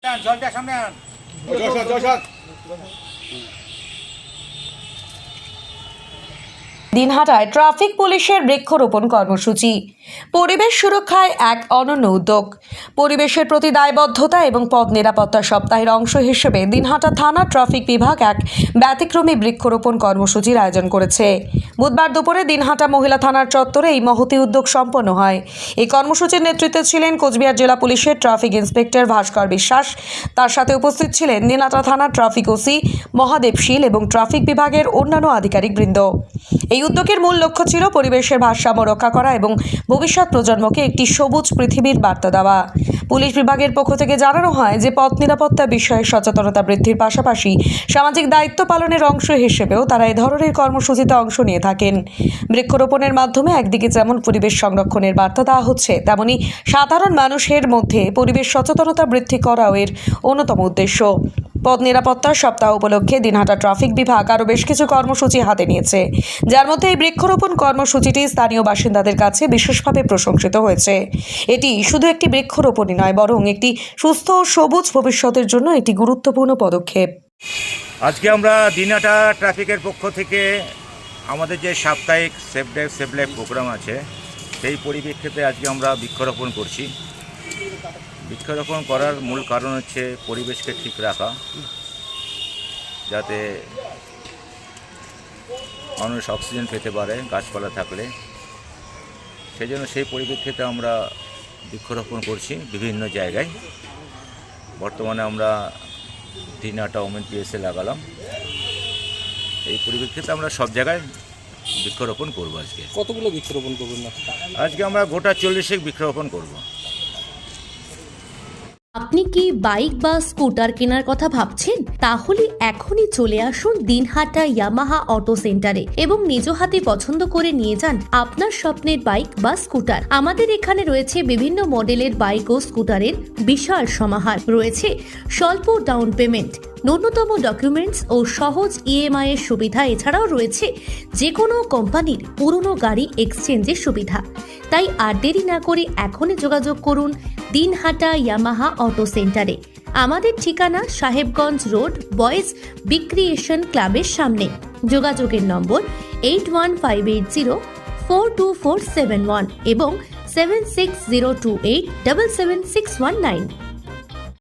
জলটা সামনে আন। দিনহাটায় ট্রাফিক পুলিশের বৃক্ষরোপণ কর্মসূচি। পরিবেশ সুরক্ষায় এক অনন্য উদ্যোগ। পরিবেশের প্রতি দায়বদ্ধতা এবং পথ নিরাপত্তা সপ্তাহের অংশ হিসেবে দিনহাটা থানা ট্রাফিক বিভাগ এক ব্যতিক্রমী বৃক্ষরোপণ কর্মসূচির আয়োজন করেছে। বুধবার দুপুরে দিনহাটা মহিলা থানার চত্বরে এই মহতী উদ্যোগ সম্পন্ন হয়। এই কর্মসূচির নেতৃত্বে ছিলেন কোচবিহার জেলা পুলিশের ট্রাফিক ইন্সপেক্টর ভাস্কর বিশ্বাস। তার সাথে উপস্থিত ছিলেন দিনহাটা থানার ট্রাফিক ওসি মহাদেব শীল এবং ট্রাফিক বিভাগের অন্যান্য আধিকারিকবৃন্দ। এই উদ্যোগের মূল লক্ষ্য ছিল পরিবেশের ভারসাম্য রক্ষা করা এবং ভবিষ্যৎ প্রজন্মকে একটি সবুজ পৃথিবীর বার্তা দেওয়া। পুলিশ বিভাগের পক্ষ থেকে জানানো হয় যে পথ নিরাপত্তা বিষয়ে সচেতনতা বৃদ্ধির পাশাপাশি সামাজিক দায়িত্ব পালনের অংশ হিসেবেও তারা এই ধরনের কর্মসূচিতে অংশ নিয়ে থাকেন। বৃক্ষরোপণের মাধ্যমে একদিকে যেমন পরিবেশ সংরক্ষণের বার্তা দেওয়া হচ্ছে, তেমনি সাধারণ মানুষের মধ্যে পরিবেশ সচেতনতা বৃদ্ধি করাও এর অন্যতম উদ্দেশ্য। পথ নিরাপত্তা সপ্তাহ উপলক্ষে দিনহাটা ট্রাফিক বিভাগ আরও বেশ কিছু কর্মসূচি হাতে নিয়েছে, যার মধ্যে এই বৃক্ষরোপণ কর্মসূচিটি স্থানীয় বাসিন্দাদের কাছে বিশেষভাবে প্রশংসিত হয়েছে। এটি শুধু একটি বৃক্ষরোপণই নয়, বরং একটি সুস্থ ও সবুজ ভবিষ্যতের জন্য একটি গুরুত্বপূর্ণ পদক্ষেপ। আজকে আমরা দিনহাটা ট্রাফিকের পক্ষ থেকে আমাদের যে সাপ্তাহিক সেভ লাইফ প্রোগ্রাম আছে, সেই পরিপ্রেক্ষিতে আজকে আমরা বৃক্ষরোপণ করছি। বৃক্ষরোপণ করার মূল কারণ হচ্ছে পরিবেশকে ঠিক রাখা, যাতে মানুষ অক্সিজেন পেতে পারে গাছপালা থাকলে। সেই জন্য সেই পরিপ্রেক্ষিতে আমরা বৃক্ষরোপণ করছি বিভিন্ন জায়গায়। বর্তমানে আমরা দিনহাটা ওমেন পিএসএ লাগালাম। এই পরিপ্রেক্ষিতে আমরা সব জায়গায় বৃক্ষরোপণ করব। আজকে কতগুলো বৃক্ষরোপণ করবেন না? আজকে আমরা গোটা 40 বৃক্ষরোপণ করব। আপনি কি বাইক বা স্কুটার কেনার কথা ভাবছেন? তাহলে এখনই চলে আসুন দিনহাটা ইয়ামাহা অটো সেন্টারে এবং নিজ হাতে পছন্দ করে নিয়ে যান আপনার স্বপ্নের বাইক বা স্কুটার। আমাদের এখানে রয়েছে বিভিন্ন মডেলের বাইক ও স্কুটারের বিশাল সমাহার। রয়েছে স্বল্প ডাউন পেমেন্ট, ন্যূনতম ডকুমেন্টস ও সহজ ইএমআই এর সুবিধা। এছাড়াও রয়েছে যে কোনো কোম্পানির পুরনো গাড়ি এক্সচেঞ্জের সুবিধা। তাই আর দেরি না করে এখনই যোগাযোগ করুন দিনহাটা ইয়ামাহা অটো সেন্টারে। আমাদের ঠিকানা সাহেবগঞ্জ রোড, বয়েজ বিক্রিয়েশন ক্লাবের সামনে। যোগাযোগের নম্বর 8158042471 এবং 7602877619।